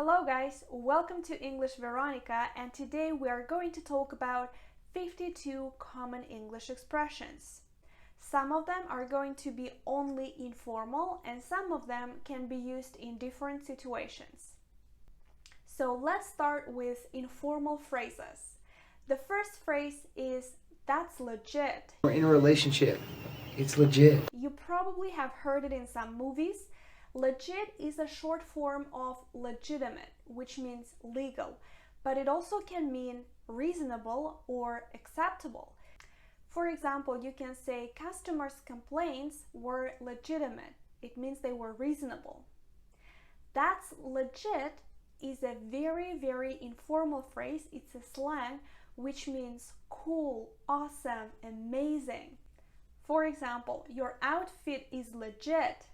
Hello guys, welcome to English Veronika, and today we are going to talk about 52 common English expressions. Some of them are going to be only informal and some of them can be used in different situations. So let's start with informal phrases. The first phrase is, "That's legit." We're in a relationship. It's legit. You probably have heard it in some movies. Legit is a short form of legitimate, which means legal, but it also can mean reasonable or acceptable. For example, you can say customers' complaints were legitimate. It means they were reasonable. That's legit is a very informal phrase. It's a slang which means cool, awesome, amazing. For example, your outfit is legit.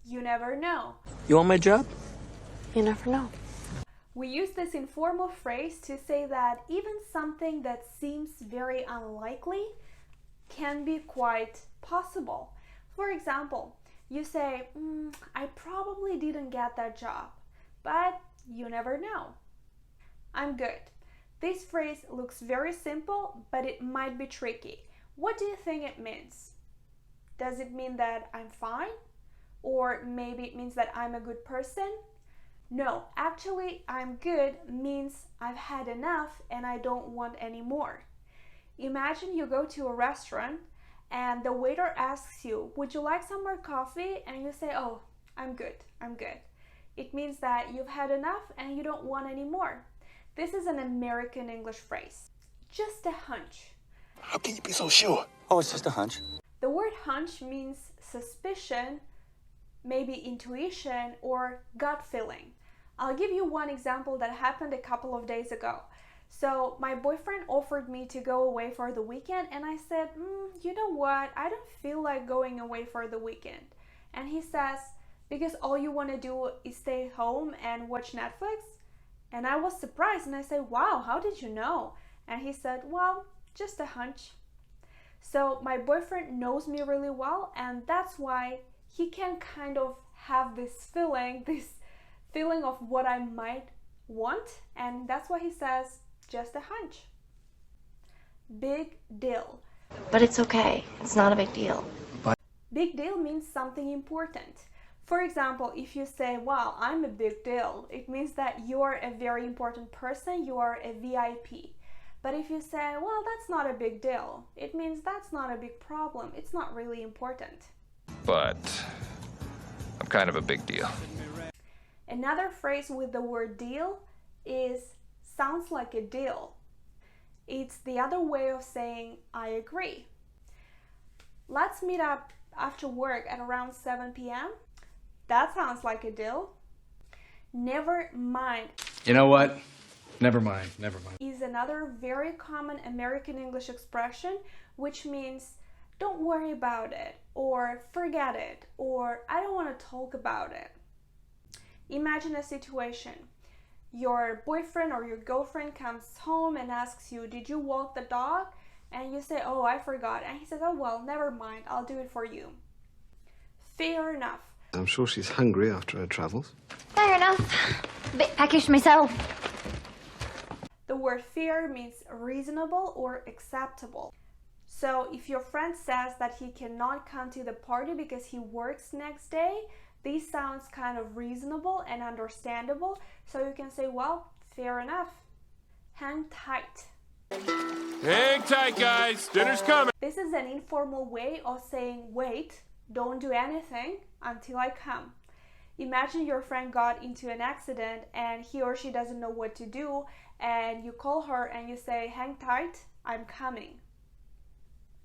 You never know. You want my job? You never know. We use this informal phrase to say that even something that seems very unlikely can be quite possible. For example, you say, I probably didn't get that job, but you never know. I'm good. This phrase looks very simple, but it might be tricky. What do you think it means? Does it mean that I'm fine? Or maybe it means that I'm a good person? No, actually, I'm good means I've had enough and I don't want any more. Imagine you go to a restaurant and the waiter asks you, would you like some more coffee? And you say, oh, I'm good. It means that you've had enough and you don't want any more. This is an American English phrase. Just a hunch. How can you be so sure? Oh, it's just a hunch. The word hunch means suspicion, maybe intuition, or gut feeling. I'll give you one example that happened a couple of days ago. So my boyfriend offered me to go away for the weekend and I said, you know what, I don't feel like going away for the weekend. And he says, because all you want to do is stay home and watch Netflix? And I was surprised and I said, wow, how did you know? And he said, well, just a hunch. So my boyfriend knows me really well, and that's why he can kind of have this feeling of what I might want, and that's why he says, just a hunch. Big deal. But it's okay. It's not a big deal. Big deal means something important. For example, if you say, wow, I'm a big deal, it means that you're a very important person, you are a VIP. But if you say, well, that's not a big deal, it means that's not a big problem, it's not really important. But I'm kind of a big deal. Another phrase with the word deal is sounds like a deal. It's the other way of saying I agree. Let's meet up after work at around 7 p.m. That sounds like a deal. Never mind. You know what? Never mind. Is another very common American English expression, which means don't worry about it, or forget it, or I don't want to talk about it. Imagine a situation. Your boyfriend or your girlfriend comes home and asks you, did you walk the dog? And you say, oh, I forgot. And he says, oh, well, never mind, I'll do it for you. Fair enough. I'm sure she's hungry after her travels. Fair enough. A bit peckish myself. The word fair means reasonable or acceptable. So if your friend says that he cannot come to the party because he works next day, this sounds kind of reasonable and understandable. So you can say, well, fair enough. Hang tight. Hang tight, guys. Dinner's coming. This is an informal way of saying, wait, don't do anything until I come. Imagine your friend got into an accident and he or she doesn't know what to do, and you call her and you say, hang tight, I'm coming.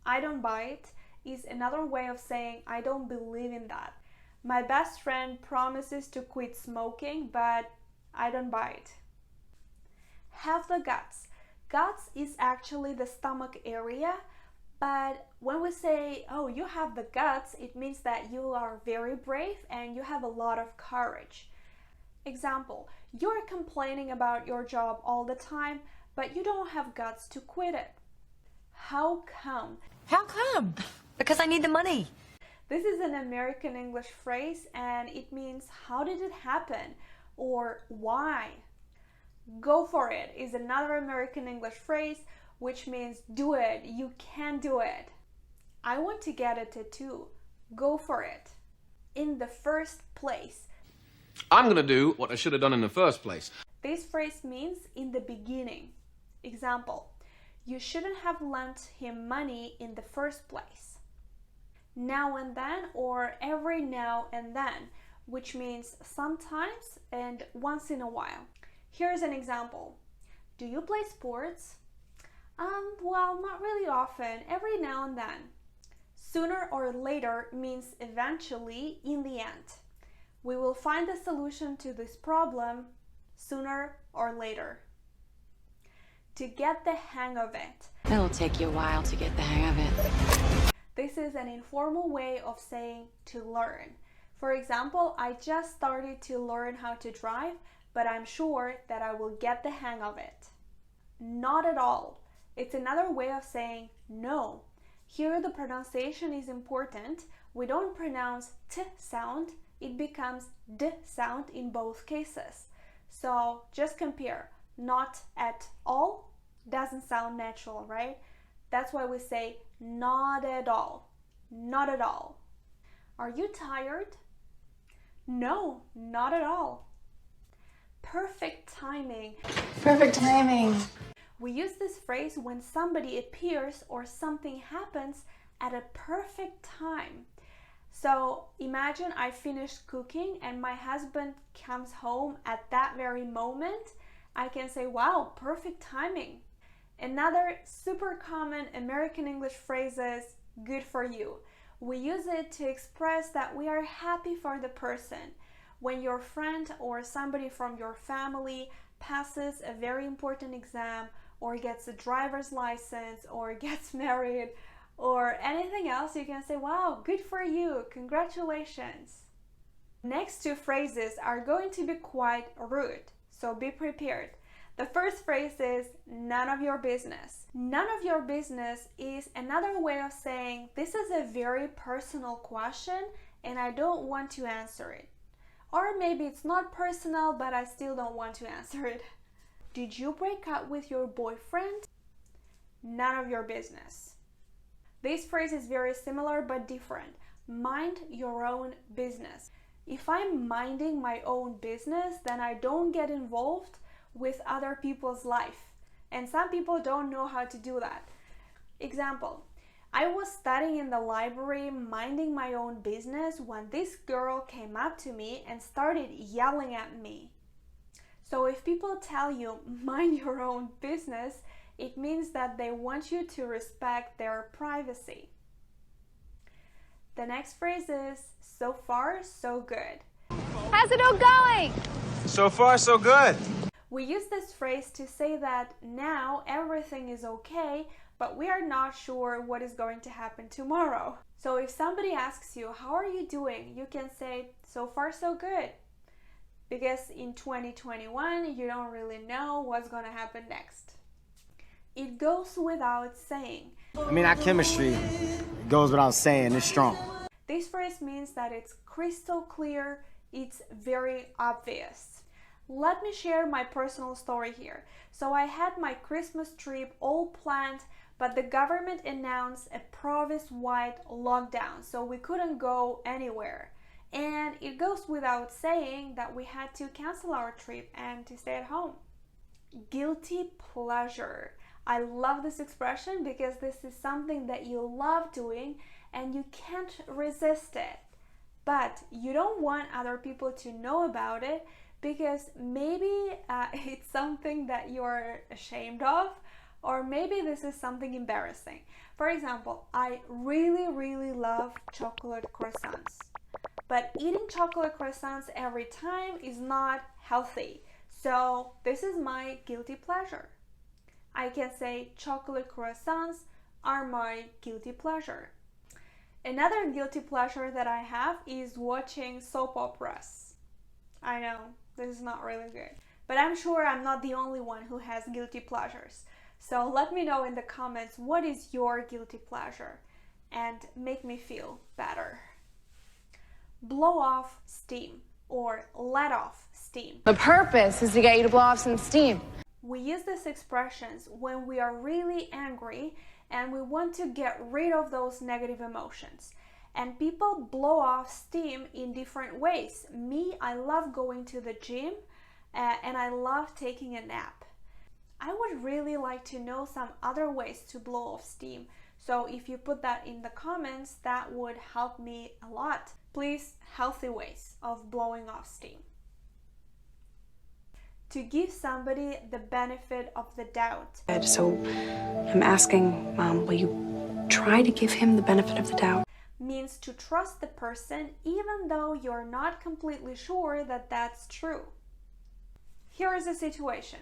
I don't buy it is another way of saying I don't believe in that. My best friend promises to quit smoking, but I don't buy it. Have the guts. Guts is actually the stomach area, but when we say, oh, you have the guts, it means that you are very brave and you have a lot of courage. Example, you're complaining about your job all the time, but you don't have guts to quit it. How come? How come? Because I need the money. This is an American English phrase and it means how did it happen? or why. Go for it is another American English phrase which means do it, you can do it. I want to get a tattoo. Go for it. In the first place. I'm gonna do what I should have done in the first place. This phrase means in the beginning. Example, you shouldn't have lent him money in the first place. Now and then or every now and then, which means sometimes and once in a while. Here's an example. Do you play sports? Well, not really often, every now and then. Sooner or later means eventually, in the end. We will find a solution to this problem sooner or later. To get the hang of it. It'll take you a while to get the hang of it. This is an informal way of saying to learn. For example, I just started to learn how to drive, but I'm sure that I will get the hang of it. Not at all. It's another way of saying no. Here the pronunciation is important. We don't pronounce t sound, it becomes d sound in both cases. So just compare. Not at all doesn't sound natural, right? That's why we say not at all. Not at all. Are you tired? No, not at all. Perfect timing. Perfect timing. We use this phrase when somebody appears or something happens at a perfect time. So imagine I finished cooking and my husband comes home at that very moment. I can say, wow, perfect timing. Another super common American English phrase is good for you. We use it to express that we are happy for the person. When your friend or somebody from your family passes a very important exam or gets a driver's license or gets married or anything else, you can say, wow, good for you, congratulations. Next two phrases are going to be quite rude, so be prepared. The first phrase is none of your business. None of your business is another way of saying this is a very personal question and I don't want to answer it. Or maybe it's not personal, but I still don't want to answer it. Did you break up with your boyfriend? None of your business. This phrase is very similar but different. Mind your own business. If I'm minding my own business, then I don't get involved with other people's life. And some people don't know how to do that. Example, I was studying in the library, minding my own business, when this girl came up to me and started yelling at me. So if people tell you, mind your own business, it means that they want you to respect their privacy. The next phrase is, so far, so good. How's it all going? So far, so good. We use this phrase to say that now everything is okay, but we are not sure what is going to happen tomorrow. So if somebody asks you, how are you doing? You can say, so far so good. Because in 2021, you don't really know what's going to happen next. It goes without saying. I mean, our chemistry, it goes without saying, it's strong. This phrase means that it's crystal clear, it's very obvious. Let me share my personal story here. So I had my Christmas trip all planned, but the government announced a province-wide lockdown, so we couldn't go anywhere. And it goes without saying that we had to cancel our trip and to stay at home. Guilty pleasure. I love this expression because this is something that you love doing and you can't resist it. But you don't want other people to know about it because maybe it's something that you're ashamed of, or maybe this is something embarrassing. For example, I really love chocolate croissants. But eating chocolate croissants every time is not healthy. So this is my guilty pleasure. I can say chocolate croissants are my guilty pleasure. Another guilty pleasure that I have is watching soap operas. I know, this is not really good. But I'm sure I'm not the only one who has guilty pleasures. So let me know in the comments what is your guilty pleasure and make me feel better. Blow off steam or let off steam. steam. The purpose is to get you to blow off some steam. We use these expressions when we are really angry and we want to get rid of those negative emotions. And people blow off steam in different ways. Me, I love going to the gym and I love taking a nap. I would really like to know some other ways to blow off steam. So if you put that in the comments, that would help me a lot. Please, healthy ways of blowing off steam. To give somebody the benefit of the doubt. So I'm asking, Mom, will you try to give him the benefit of the doubt? Means to trust the person even though you're not completely sure that that's true. Here is a situation.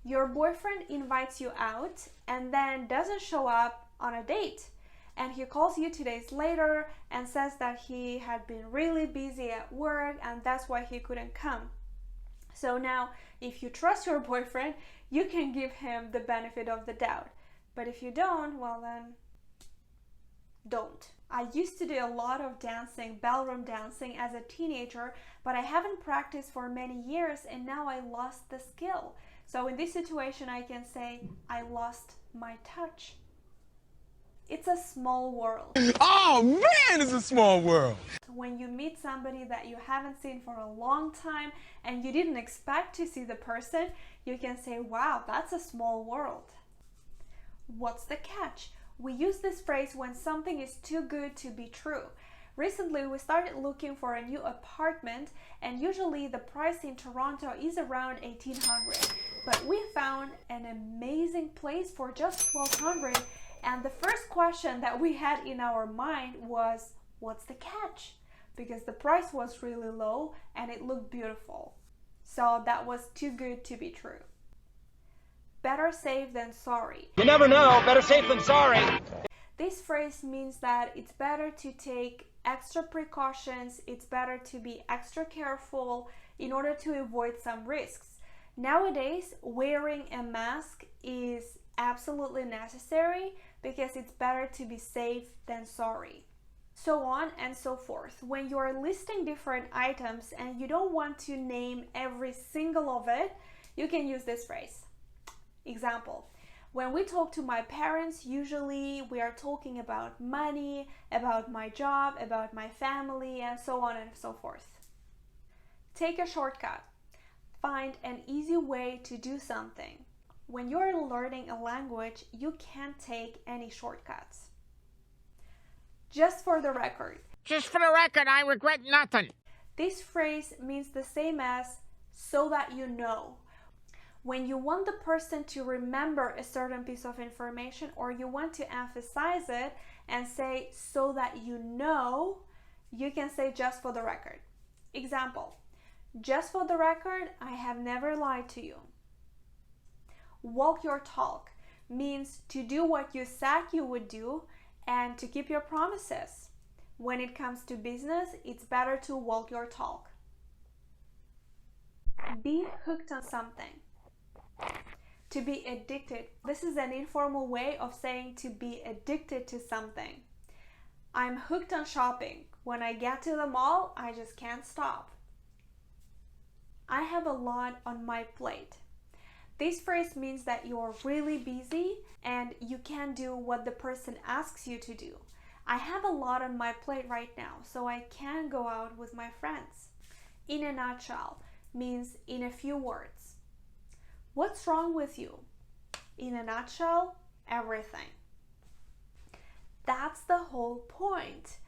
Your boyfriend invites you out and then doesn't show up on a date. And he calls you 2 days later and says that he had been really busy at work and that's why he couldn't come. So now, if you trust your boyfriend, you can give him the benefit of the doubt. But if you don't, well then, don't. I used to do a lot of dancing, ballroom dancing as a teenager, but I haven't practiced for many years and now I lost the skill. So in this situation, I can say, I lost my touch. It's a small world. Oh man, it's a small world. When you meet somebody that you haven't seen for a long time and you didn't expect to see the person, you can say, wow, that's a small world. What's the catch? We use this phrase when something is too good to be true. Recently, we started looking for a new apartment and usually the price in Toronto is around $1,800. But we found an amazing place for just $1,200 and the first question that we had in our mind was, what's the catch? Because the price was really low and it looked beautiful. So that was too good to be true. Better safe than sorry. You never know, better safe than sorry. This phrase means that it's better to take extra precautions, it's better to be extra careful in order to avoid some risks. Nowadays, wearing a mask is absolutely necessary because it's better to be safe than sorry. So on and so forth. When you are listing different items and you don't want to name every single of it, you can use this phrase. Example, when we talk to my parents, usually we are talking about money, about my job, about my family, and so on and so forth. Take a shortcut. Find an easy way to do something. When you're learning a language, you can't take any shortcuts. Just for the record. Just for the record, I regret nothing. This phrase means the same as so that you know. When you want the person to remember a certain piece of information or you want to emphasize it and say so that you know, you can say just for the record. Example, just for the record, I have never lied to you. Walk your talk means to do what you said you would do and to keep your promises. When it comes to business, it's better to walk your talk. Be hooked on something. To be addicted. This is an informal way of saying to be addicted to something. I'm hooked on shopping. When I get to the mall, I just can't stop. I have a lot on my plate. This phrase means that you're really busy and you can't do what the person asks you to do. I have a lot on my plate right now, so I can't go out with my friends. In a nutshell means in a few words. What's wrong with you? In a nutshell, everything. That's the whole point.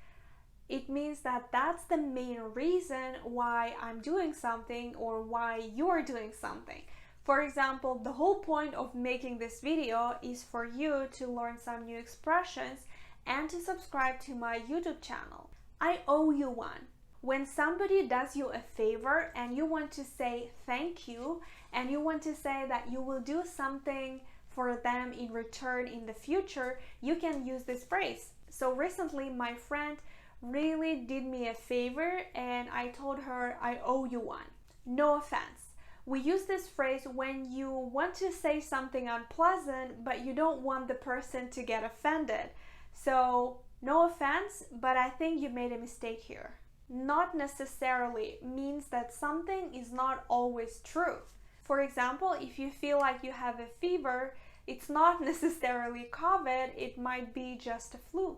It means that that's the main reason why I'm doing something or why you're doing something. For example, the whole point of making this video is for you to learn some new expressions and to subscribe to my YouTube channel. I owe you one. When somebody does you a favor and you want to say thank you and you want to say that you will do something for them in return in the future, you can use this phrase. So recently my friend really did me a favor and I told her I owe you one. No offense. We use this phrase when you want to say something unpleasant but you don't want the person to get offended. So no offense, but I think you made a mistake here. not necessarily means that something is not always true. For example, if you feel like you have a fever, it's not necessarily COVID, it might be just a flu.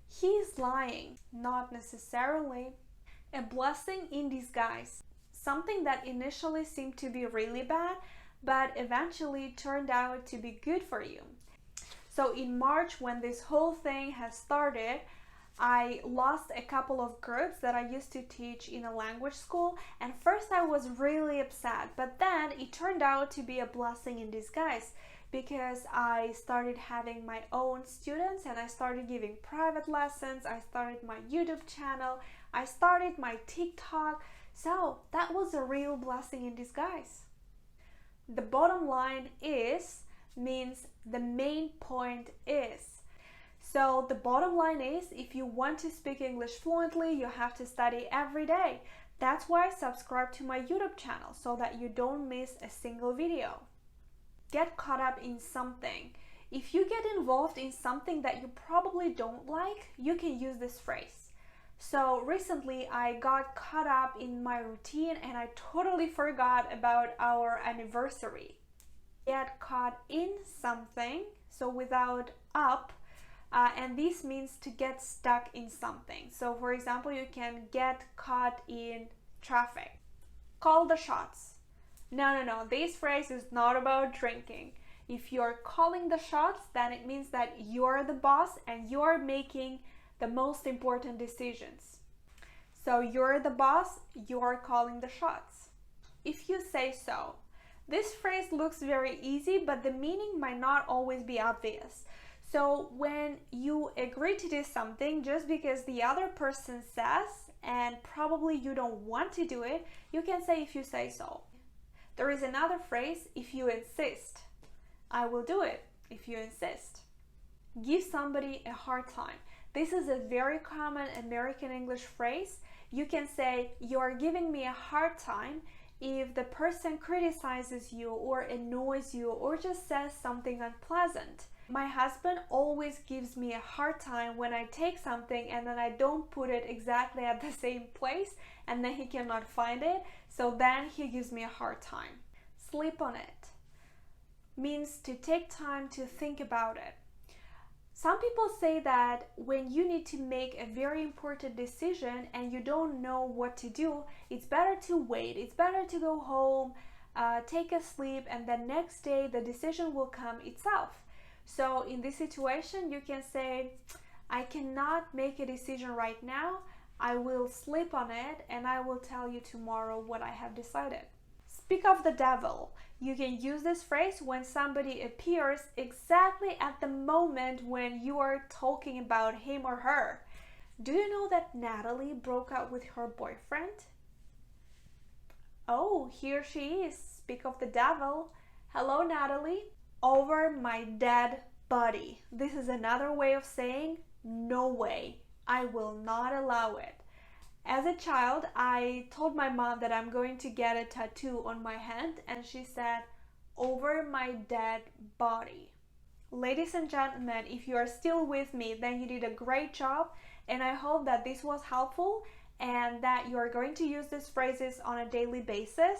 He's lying, not necessarily. A blessing in disguise. Something that initially seemed to be really bad, but eventually turned out to be good for you. So in March, when this whole thing has started, I lost a couple of groups that I used to teach in a language school, and first I was really upset, but then it turned out to be a blessing in disguise because I started having my own students and I started giving private lessons, I started my YouTube channel, I started my TikTok, so that was a real blessing in disguise. The bottom line is means the main point is. So the bottom line is, if you want to speak English fluently, you have to study every day. That's why I subscribe to my YouTube channel, so that you don't miss a single video. Get caught up in something. If you get involved in something that you probably don't like, you can use this phrase. So recently I got caught up in my routine and I totally forgot about our anniversary. Get caught in something, so without up, and this means to get stuck in something. So for example, you can get caught in traffic. Call the shots. No, this phrase is not about drinking. If you're calling the shots, then it means that you're the boss and you're making the most important decisions. So you're the boss, you're calling the shots. If you say so. This phrase looks very easy, but the meaning might not always be obvious. So when you agree to do something just because the other person says, and probably you don't want to do it, you can say if you say so. There is another phrase, if you insist. I will do it if you insist. Give somebody a hard time. This is a very common American English phrase. You can say, you're giving me a hard time if the person criticizes you or annoys you or just says something unpleasant. My husband always gives me a hard time when I take something and then I don't put it exactly at the same place and then he cannot find it, so then he gives me a hard time. Sleep on it means to take time to think about it. Some people say that when you need to make a very important decision and you don't know what to do, it's better to wait. It's better to go home, take a sleep, and the next day the decision will come itself. So in this situation, you can say, I cannot make a decision right now. I will sleep on it and I will tell you tomorrow what I have decided. Speak of the devil. You can use this phrase when somebody appears exactly at the moment when you are talking about him or her. Do you know that Natalie broke up with her boyfriend? Oh, here she is. Speak of the devil. Hello, Natalie. Over my dead body. This is another way of saying no way. I will not allow it. As a child, I told my mom that I'm going to get a tattoo on my hand, and she said, over my dead body. Ladies and gentlemen, if you are still with me, then you did a great job, and I hope that this was helpful and that you are going to use these phrases on a daily basis.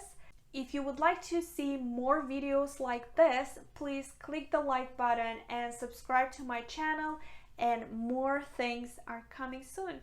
If you would like to see more videos like this, please click the like button and subscribe to my channel, and more things are coming soon.